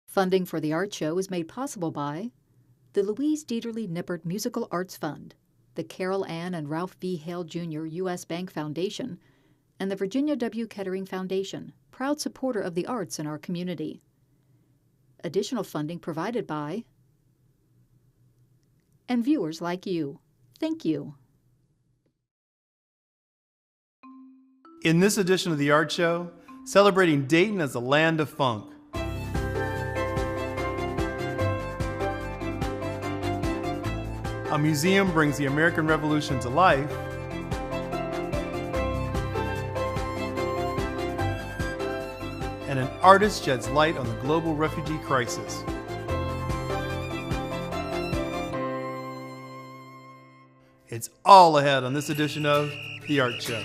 Funding for the art show is made possible by the Louise Dieterle Nippert Musical Arts Fund, the Carol Ann and Ralph V. Hale Jr. U.S. Bank Foundation, and the Virginia W. Kettering Foundation, proud supporter of the arts in our community. Additional funding provided by and viewers like you. Thank you. In this edition of The Art Show, celebrating Dayton as the land of funk. A museum brings the American Revolution to life. And an artist sheds light on the global refugee crisis. It's all ahead on this edition of The Art Show.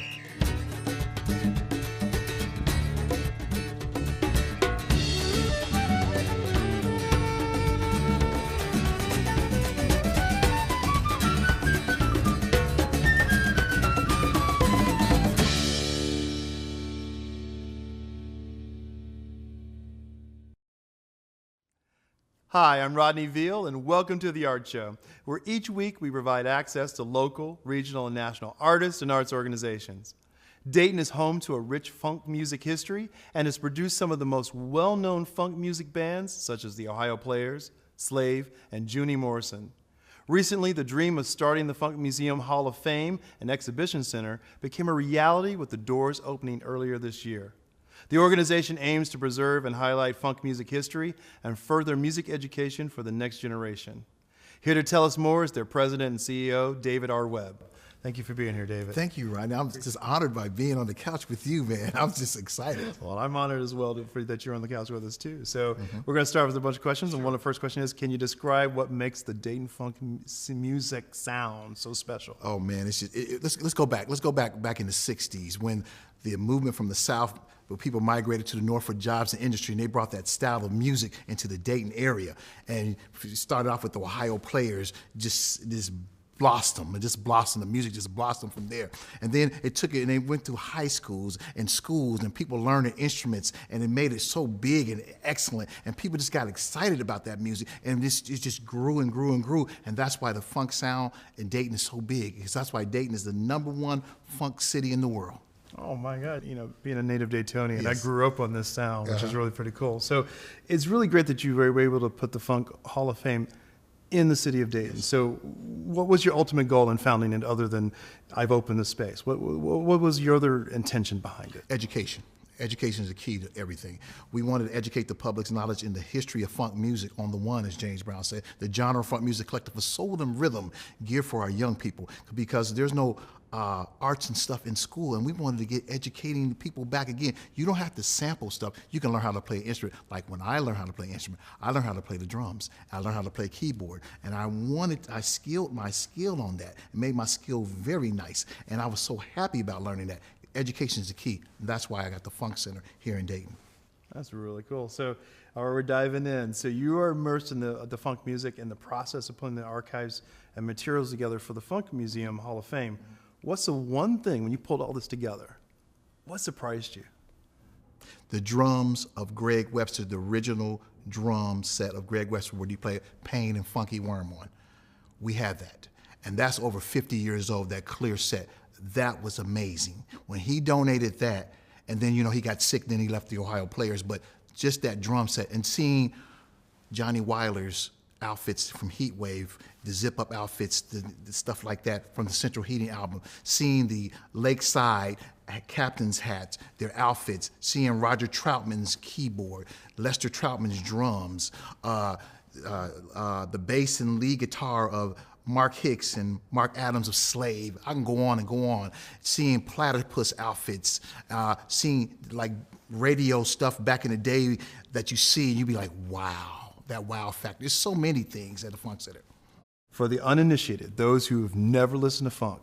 Hi, I'm Rodney Veal, and welcome to The Art Show, where each week we provide access to local, regional, and national artists and arts organizations. Dayton is home to a rich funk music history and has produced some of the most well-known funk music bands, such as the Ohio Players, Slave, and Junie Morrison. Recently, the dream of starting the Funk Museum Hall of Fame and Exhibition Center became a reality with the doors opening earlier this year. The organization aims to preserve and highlight funk music history and further music education for the next generation. Here to tell us more is their president and CEO, David R. Webb. Thank you for being here, David. Thank you, Rodney. I'm just honored by being on the couch with you, man. I'm just excited. Well, I'm honored as well that you're on the couch with us, too. So we're going to start with a bunch of questions, and one of the first questions is, can you describe what makes the Dayton funk music sound so special? Oh, man, it's just, let's go back. Let's go back in the 60s when the movement from the South, where people migrated to the North for jobs and industry, and they brought that style of music into the Dayton area. And it started off with the Ohio Players, just this blossom, the music just blossomed from there. And then it took it and they went through high schools and schools, and people learning instruments, and it made it so big and excellent, and people just got excited about that music, and it just grew and grew and grew. And that's why the funk sound in Dayton is so big, because that's why Dayton is the #1 funk city in the world. Oh my God, being a native Daytonian, Yes. I grew up on this sound, which is really pretty cool. So it's really great that you were able to put the Funk Hall of Fame in the city of Dayton. So what was your ultimate goal in founding it other than I've opened the space? What was your other intention behind it? Education. Education is the key to everything. We wanted to educate the public's knowledge in the history of funk music on the one, as James Brown said, the genre of funk music collective, a soul and rhythm geared for our young people, because there's no arts and stuff in school, and we wanted to get educating people back again. You don't have to sample stuff. You can learn how to play an instrument. Like when I learned how to play an instrument, I learned how to play the drums. I learned how to play keyboard, and I skilled my skill on that and made my skill very nice, and I was so happy about learning that. Education is the key, and that's why I got the Funk Center here in Dayton. That's really cool. So we're diving in. So you are immersed in the funk music and the process of putting the archives and materials together for the Funk Museum Hall of Fame. What's the one thing, when you pulled all this together, what surprised you? The drums of Greg Webster, the original drum set of Greg Webster, where you play Pain and Funky Worm on. We had that. And that's over 50 years old, that clear set. That was amazing. When he donated that, and then, he got sick, then he left the Ohio Players, but just that drum set, and seeing Johnny Weiler's outfits from Heat Wave, the zip-up outfits, the stuff like that from the Central Heating album, seeing the Lakeside captain's hats, their outfits, seeing Roger Troutman's keyboard, Lester Troutman's drums, the bass and lead guitar of Mark Hicks and Mark Adams of Slave. I can go on and go on. Seeing platypus outfits, seeing like radio stuff back in the day that you see, and you be like, wow. That wow factor. There's so many things at the Funk Center. For the uninitiated, those who have never listened to funk,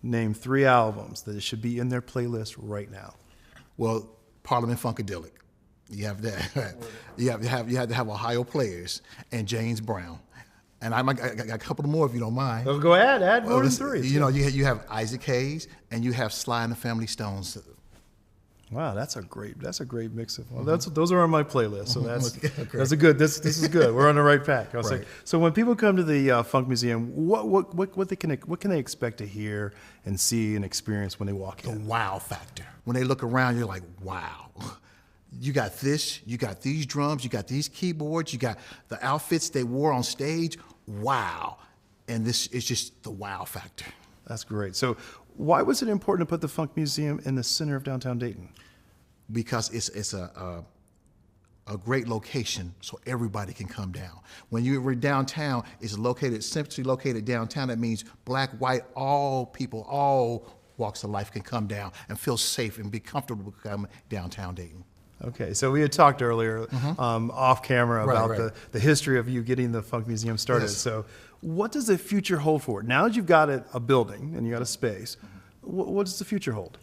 name 3 albums that should be in their playlist right now. Well, Parliament Funkadelic. You have that. you have to have Ohio Players and James Brown. And I got a couple more if you don't mind. Well, go ahead, add more than 3. You have Isaac Hayes and you have Sly and the Family Stones. Wow, that's a great mix of. Well, those are on my playlist, so that's a good. This is good. We're on the right path. I was like, so when people come to the Funk Museum, what can they expect to hear and see and experience when they walk in? The wow factor. When they look around, you're like, wow. You got this, you got these drums, you got these keyboards, you got the outfits they wore on stage. Wow. And this is just the wow factor. That's great. So why was it important to put the Funk Museum in the center of downtown Dayton? Because it's a great location so everybody can come down. When you're downtown, it's centrally located downtown. That means black, white, all people, all walks of life can come down and feel safe and be comfortable coming downtown Dayton. Okay, so we had talked earlier off camera about the history of you getting the Funk Museum started. Yes. So what does the future hold for it? Now that you've got a building and you got a space, what does the future hold?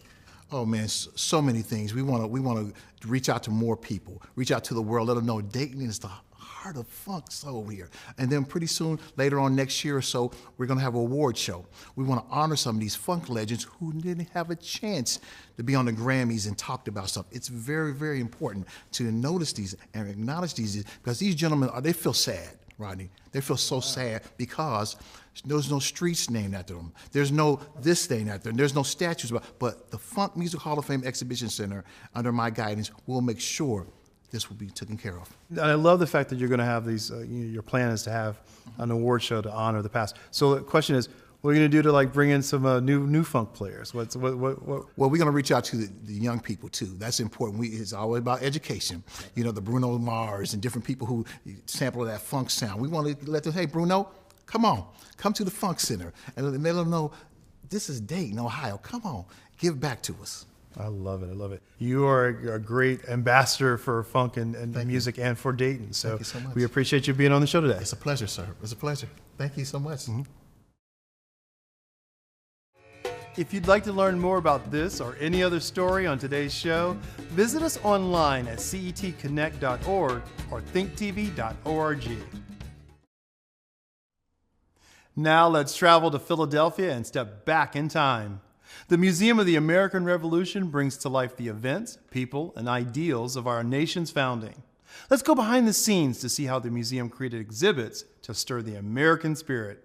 Oh man, so many things. We want to reach out to more people, reach out to the world, let them know Dayton is the heart of funk soul here. And then pretty soon, later on next year or so, we're going to have an award show. We want to honor some of these funk legends who didn't have a chance to be on the Grammys and talked about stuff. It's very, very important to notice these and acknowledge these, because these gentlemen, they feel sad, Rodney. They feel so sad because there's no streets named after them. There's no this thing after them. There's no statues. But the Funk Music Hall of Fame Exhibition Center, under my guidance, will make sure this will be taken care of. And I love the fact that you're going to have these, your plan is to have an award show to honor the past. So the question is, what are you going to do to like bring in some new funk players? What? Well, we're going to reach out to the young people too. That's important. It's always about education. You know, the Bruno Mars and different people who sample that funk sound. We want to let them, hey, Bruno, come on, come to the Funk Center and let them know this is Dayton, Ohio. Come on, give back to us. I love it. I love it. You are a great ambassador for funk and music and for Dayton. So, thank you so much. We appreciate you being on the show today. It's a pleasure, sir. It's a pleasure. Thank you so much. Mm-hmm. If you'd like to learn more about this or any other story on today's show, visit us online at cetconnect.org or thinktv.org. Now let's travel to Philadelphia and step back in time. The Museum of the American Revolution brings to life the events, people, and ideals of our nation's founding. Let's go behind the scenes to see how the museum created exhibits to stir the American spirit.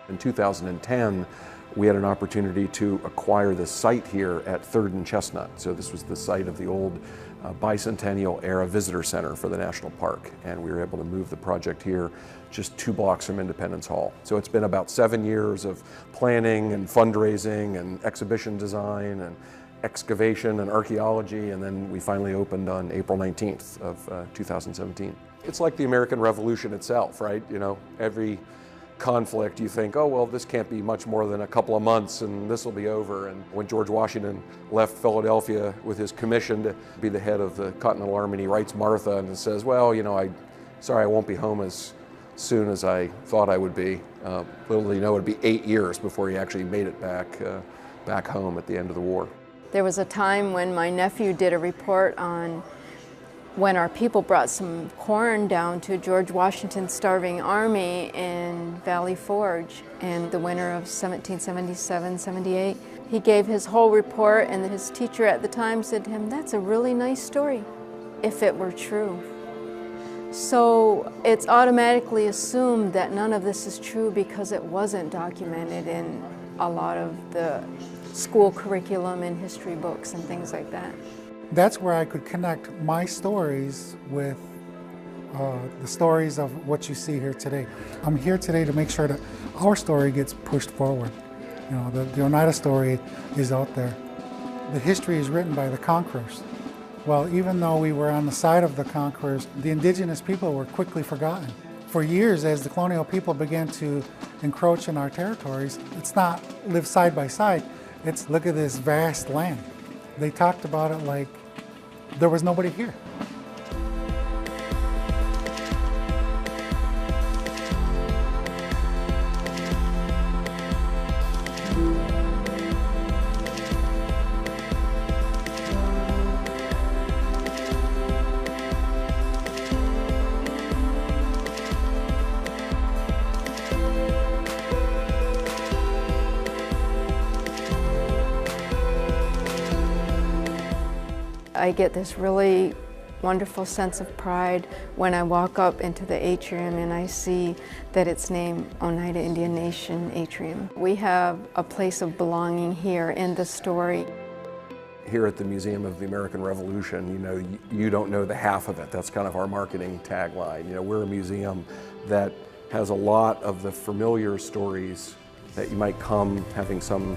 In 2010, we had an opportunity to acquire the site here at 3rd and Chestnut. So this was the site of the old bicentennial era visitor center for the national park, and we were able to move the project here just 2 blocks from Independence Hall. So it's been about 7 years of planning and fundraising and exhibition design and excavation and archaeology, and then we finally opened on April 19th of 2017. It's like the American Revolution itself, right? You know, every conflict you think, oh well, this can't be much more than a couple of months and this will be over. And when George Washington left Philadelphia with his commission to be the head of the Continental Army, he writes Martha and says, well, you know, sorry I won't be home as soon as I thought I would be. Little did he know it would be 8 years before he actually made it back home at the end of the war. There was a time when my nephew did a report on when our people brought some corn down to George Washington's starving army in Valley Forge in the winter of 1777-78. He gave his whole report, and his teacher at the time said to him, "That's a really nice story, if it were true." So it's automatically assumed that none of this is true because it wasn't documented in a lot of the school curriculum and history books and things like that. That's where I could connect my stories with the stories of what you see here today. I'm here today to make sure that our story gets pushed forward. You know, the Oneida story is out there. The history is written by the conquerors. Well, even though we were on the side of the conquerors, the indigenous people were quickly forgotten. For years, as the colonial people began to encroach in our territories, it's not live side by side, it's look at this vast land. They talked about it like there was nobody here. I get this really wonderful sense of pride when I walk up into the atrium and I see that it's named Oneida Indian Nation Atrium. We have a place of belonging here in the story. Here at the Museum of the American Revolution, you don't know the half of it. That's kind of our marketing tagline. We're a museum that has a lot of the familiar stories that you might come having some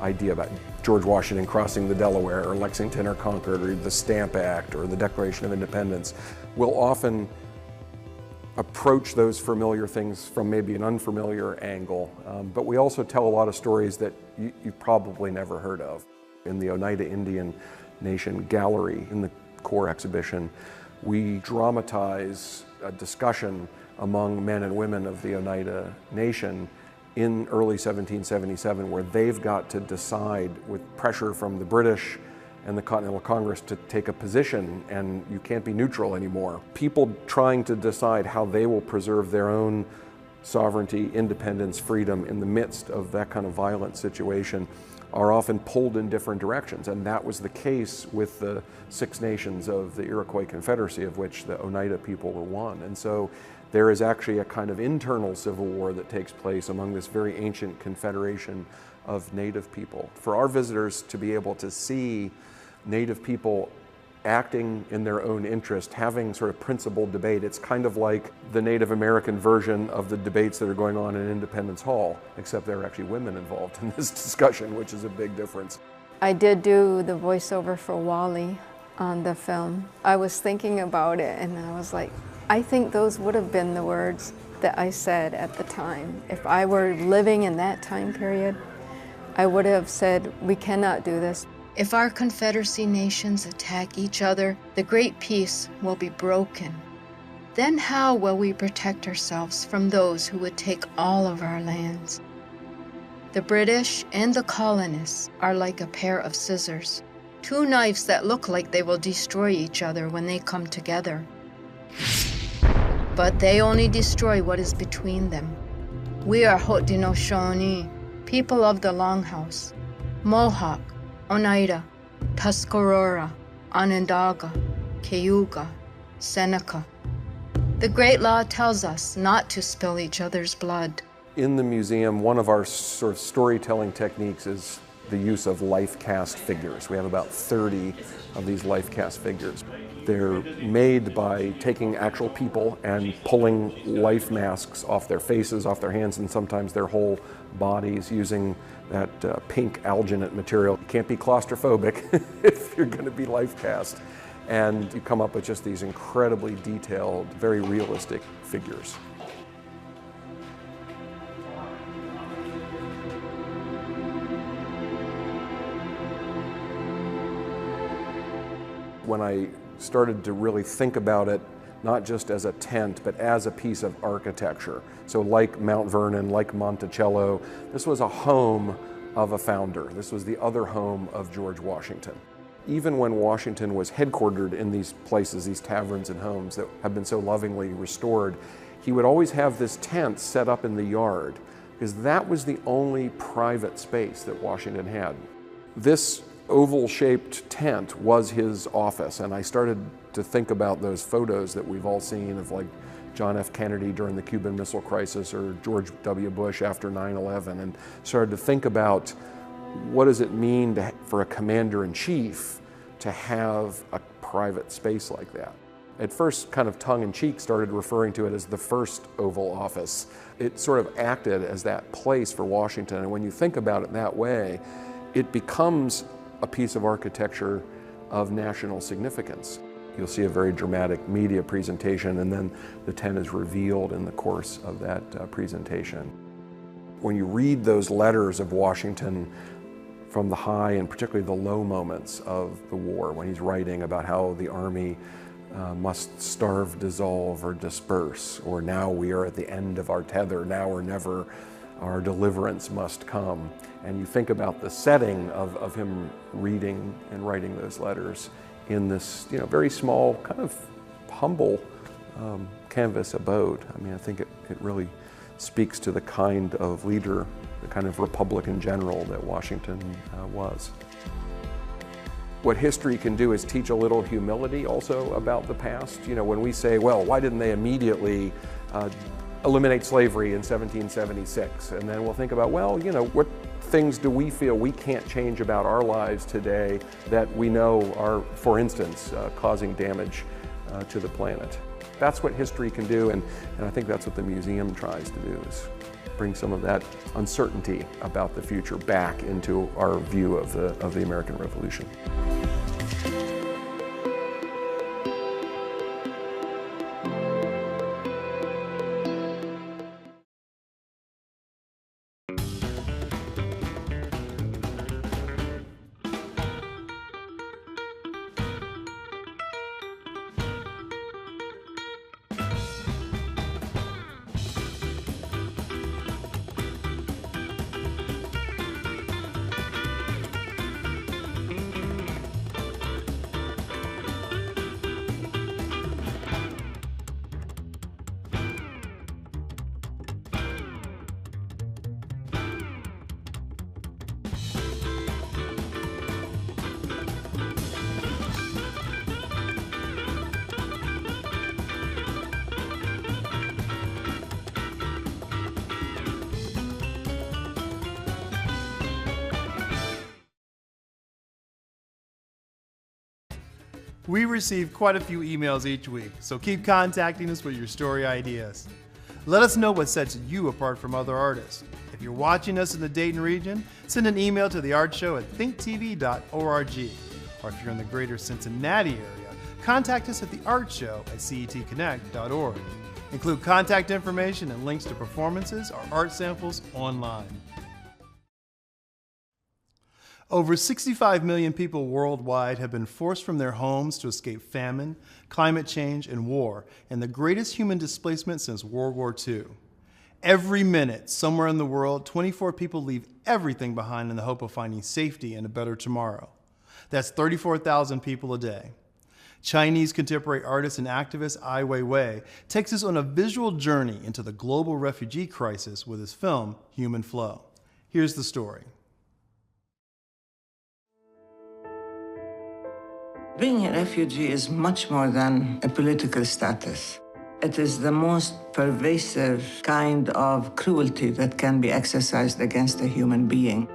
idea about. George Washington crossing the Delaware, or Lexington or Concord, or the Stamp Act, or the Declaration of Independence. We'll often approach those familiar things from maybe an unfamiliar angle, but we also tell a lot of stories that you've probably never heard of. In the Oneida Indian Nation Gallery in the core exhibition, we dramatize a discussion among men and women of the Oneida Nation in early 1777, where they've got to decide, with pressure from the British and the Continental Congress, to take a position, and you can't be neutral anymore. People trying to decide how they will preserve their own sovereignty, independence, freedom in the midst of that kind of violent situation are often pulled in different directions, and that was the case with the Six Nations of the Iroquois Confederacy, of which the Oneida people were one. And so there is actually a kind of internal civil war that takes place among this very ancient confederation of Native people. For our visitors to be able to see Native people acting in their own interest, having sort of principled debate, it's kind of like the Native American version of the debates that are going on in Independence Hall, except there are actually women involved in this discussion, which is a big difference. I did do the voiceover for Wally on the film. I was thinking about it and I was like, I think those would have been the words that I said at the time. If I were living in that time period, I would have said, we cannot do this. If our Confederacy nations attack each other, the great peace will be broken. Then how will we protect ourselves from those who would take all of our lands? The British and the colonists are like a pair of scissors, two knives that look like they will destroy each other when they come together. But they only destroy what is between them. We are Haudenosaunee, people of the Longhouse, Mohawk, Oneida, Tuscarora, Onondaga, Cayuga, Seneca. The Great Law tells us not to spill each other's blood. In the museum, one of our sort of storytelling techniques is the use of life cast figures. We have about 30 of these life cast figures. They're made by taking actual people and pulling life masks off their faces, off their hands, and sometimes their whole bodies, using that pink alginate material. You can't be claustrophobic if you're going to be life cast. And you come up with just these incredibly detailed, very realistic figures. When I started to really think about it, not just as a tent, but as a piece of architecture. So like Mount Vernon, like Monticello, this was a home of a founder. This was the other home of George Washington. Even when Washington was headquartered in these places, these taverns and homes that have been so lovingly restored, he would always have this tent set up in the yard, because that was the only private space that Washington had. This oval-shaped tent was his office, and I started to think about those photos that we've all seen of like John F. Kennedy during the Cuban Missile Crisis or George W. Bush after 9/11, and started to think about what does it mean for a commander-in-chief to have a private space like that. At first, kind of tongue-in-cheek, started referring to it as the first Oval Office. It sort of acted as that place for Washington, and when you think about it that way, it becomes a piece of architecture of national significance. You'll see a very dramatic media presentation, and then the tent is revealed in the course of that presentation. When you read those letters of Washington from the high and particularly the low moments of the war, when he's writing about how the army must starve, dissolve, or disperse, or now we are at the end of our tether, now or never, our deliverance must come. And you think about the setting of him reading and writing those letters in this, very small, kind of humble canvas abode. I mean, I think it really speaks to the kind of leader, the kind of Republican general that Washington was. What history can do is teach a little humility also about the past. You know, when we say, well, why didn't they immediately eliminate slavery in 1776? And then we'll think about, well, you know, what things do we feel we can't change about our lives today that we know are, for instance, causing damage to the planet? That's what history can do, and I think that's what the museum tries to do, is bring some of that uncertainty about the future back into our view of the American Revolution. We receive quite a few emails each week, so keep contacting us with your story ideas. Let us know what sets you apart from other artists. If you're watching us in the Dayton region, send an email to theartshow@thinktv.org. Or if you're in the greater Cincinnati area, contact us at theartshow@cetconnect.org. Include contact information and links to performances or art samples online. Over 65 million people worldwide have been forced from their homes to escape famine, climate change, and war, and the greatest human displacement since World War II. Every minute, somewhere in the world, 24 people leave everything behind in the hope of finding safety and a better tomorrow. That's 34,000 people a day. Chinese contemporary artist and activist Ai Weiwei takes us on a visual journey into the global refugee crisis with his film, Human Flow. Here's the story. Being a refugee is much more than a political status. It is the most pervasive kind of cruelty that can be exercised against a human being.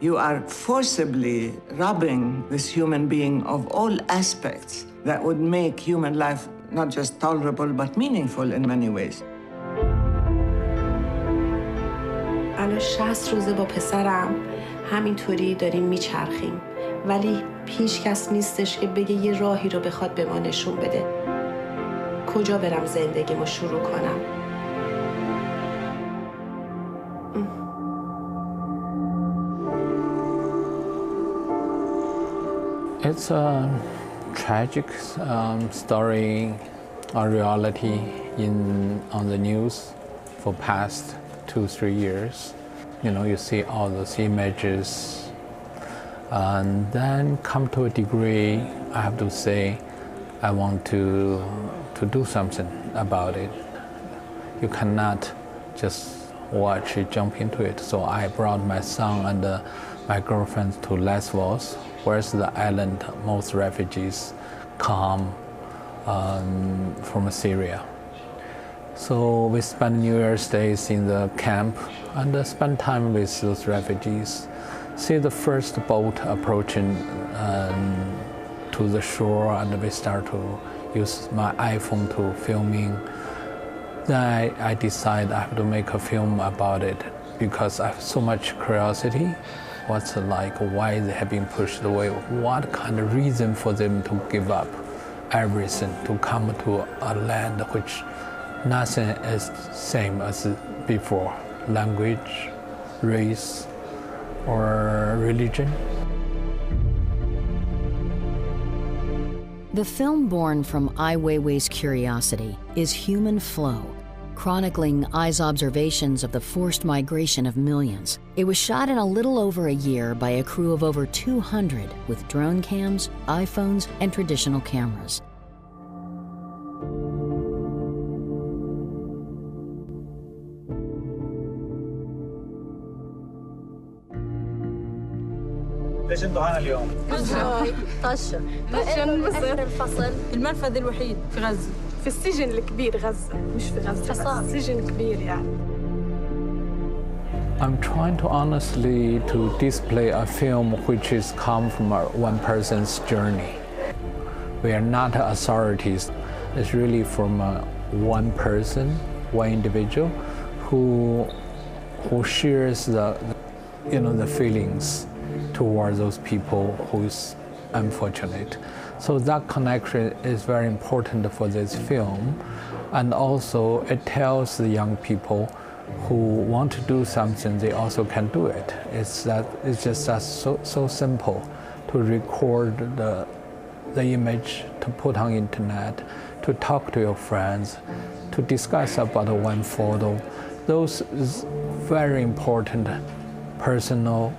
You are forcibly robbing this human being of all aspects that would make human life not just tolerable, but meaningful in many ways. الان 60 روزه با پسرم همینطوری داریم میچرخیم، ولی هیچ کس نیستش که بگه یه راهی رو بخواد به ما نشون بده. کجا برم زندگیمو شروع کنم؟ It's a tragic story, a reality on the news for past 2-3 years. You know, you see all those images, and then come to a degree, I have to say, I want to do something about it. You cannot just watch it, jump into it. So I brought my son and my girlfriend to Lesbos, where's the island most refugees come from Syria. So we spend New Year's days in the camp and spend time with those refugees. See the first boat approaching to the shore, and we start to use my iPhone to filming. Then I decide I have to make a film about it because I have so much curiosity. What's it like? Why they have been pushed away? What kind of reason for them to give up everything to come to a land which nothing is same as before? Language, race, or religion? The film born from Ai Weiwei's curiosity is Human Flow, chronicling Ai's observations of the forced migration of millions. It was shot in a little over a year by a crew of over 200 with drone cams, iPhones, and traditional cameras. The ليش انتوا هنا اليوم؟ طشة آخر الفصل المنفذ الوحيد في غزة في السجن الكبير غزة مش في غزة سجن كبير يعني. I'm trying to honestly to display a film which is come from one person's journey. We are not authorities. It's really from one person, one individual, who shares the feelings towards those people who is unfortunate. So that connection is very important for this film, and also it tells the young people who want to do something, they also can do it. It's just so simple to record the image, to put on internet, to talk to your friends, to discuss about one photo. Those is very important personal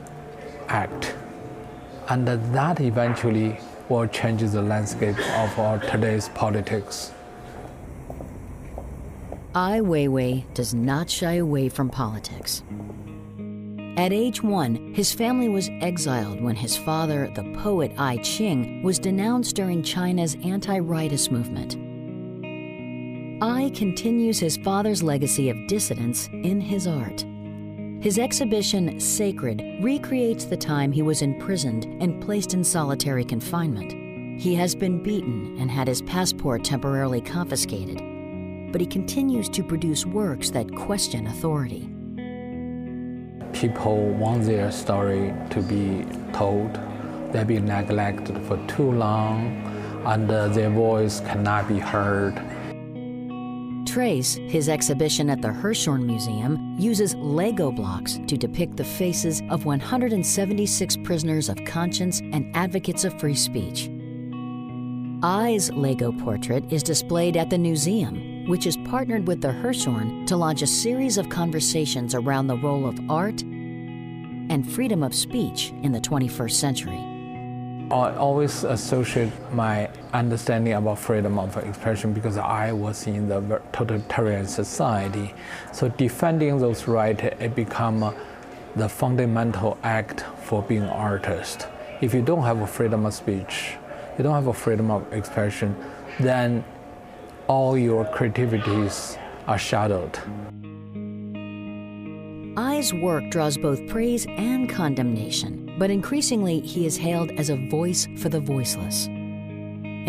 act, and that eventually will change the landscape of our today's politics. Ai Weiwei does not shy away from politics. At age 1, his family was exiled when his father, the poet Ai Qing, was denounced during China's anti-rightist movement. Ai continues his father's legacy of dissidence in his art. His exhibition, Sacred, recreates the time he was imprisoned and placed in solitary confinement. He has been beaten and had his passport temporarily confiscated, but he continues to produce works that question authority. People want their story to be told. They've been neglected for too long, and their voice cannot be heard. Trace, his exhibition at the Hirshhorn Museum, uses Lego blocks to depict the faces of 176 prisoners of conscience and advocates of free speech. Ai's Lego portrait is displayed at the museum, which has partnered with the Hirshhorn to launch a series of conversations around the role of art and freedom of speech in the 21st century. I always associate my understanding about freedom of expression because I was in the totalitarian society. So defending those rights, it become the fundamental act for being an artist. If you don't have a freedom of speech, you don't have a freedom of expression, then all your creativities are shadowed. Ai's work draws both praise and condemnation, but increasingly he is hailed as a voice for the voiceless.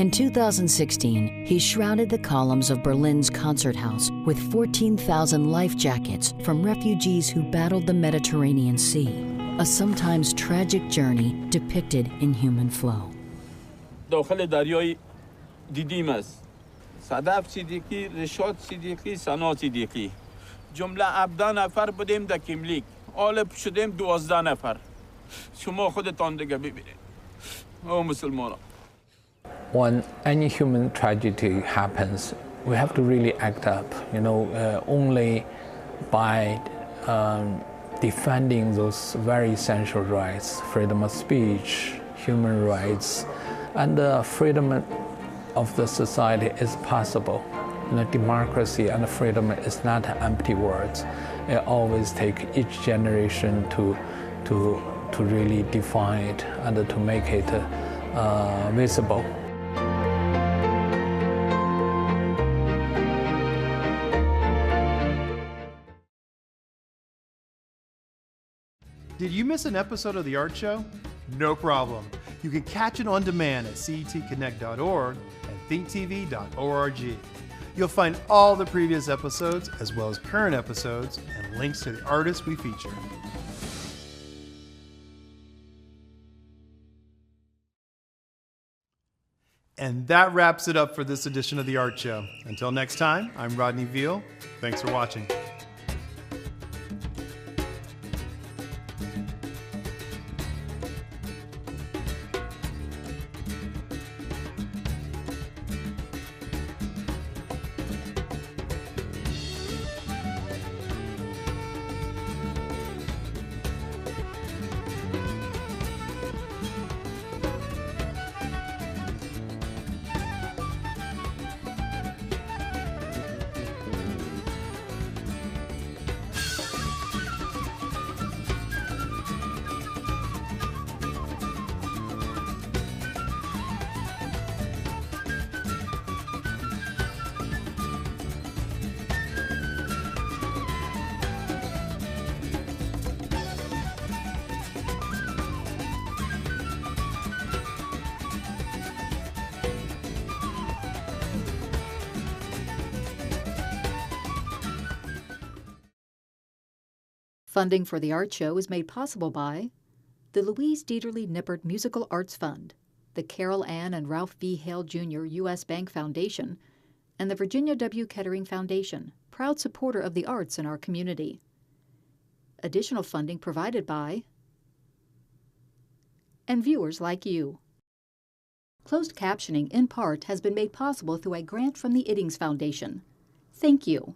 In 2016, he shrouded the columns of Berlin's concert house with 14,000 life jackets from refugees who battled the Mediterranean Sea, a sometimes tragic journey depicted in human flow. داخل دریای دیدیم است. صدف صدیقی، رشاد صدیقی، سنا صدیقی. جمله 17 نفر بودیم در کیملیک. آلپ شدیم 12 نفر. شما خودتان دیگه ببینید. او مسلمانا. When any human tragedy happens, we have to really act up. Only by defending those very essential rights, freedom of speech, human rights, and the freedom of the society is possible. Democracy and freedom is not empty words. It always takes each generation to really define it and to make it visible. Did you miss an episode of The Art Show? No problem. You can catch it on demand at cetconnect.org and thinktv.org. You'll find all the previous episodes, as well as current episodes, and links to the artists we feature. And that wraps it up for this edition of The Art Show. Until next time, I'm Rodney Veal. Thanks for watching. Funding for the art show is made possible by the Louise Dieterle Nippert Musical Arts Fund, the Carol Ann and Ralph V. Hale Jr. U.S. Bank Foundation, and the Virginia W. Kettering Foundation, proud supporter of the arts in our community. Additional funding provided by and viewers like you. Closed captioning, in part, has been made possible through a grant from the Iddings Foundation. Thank you.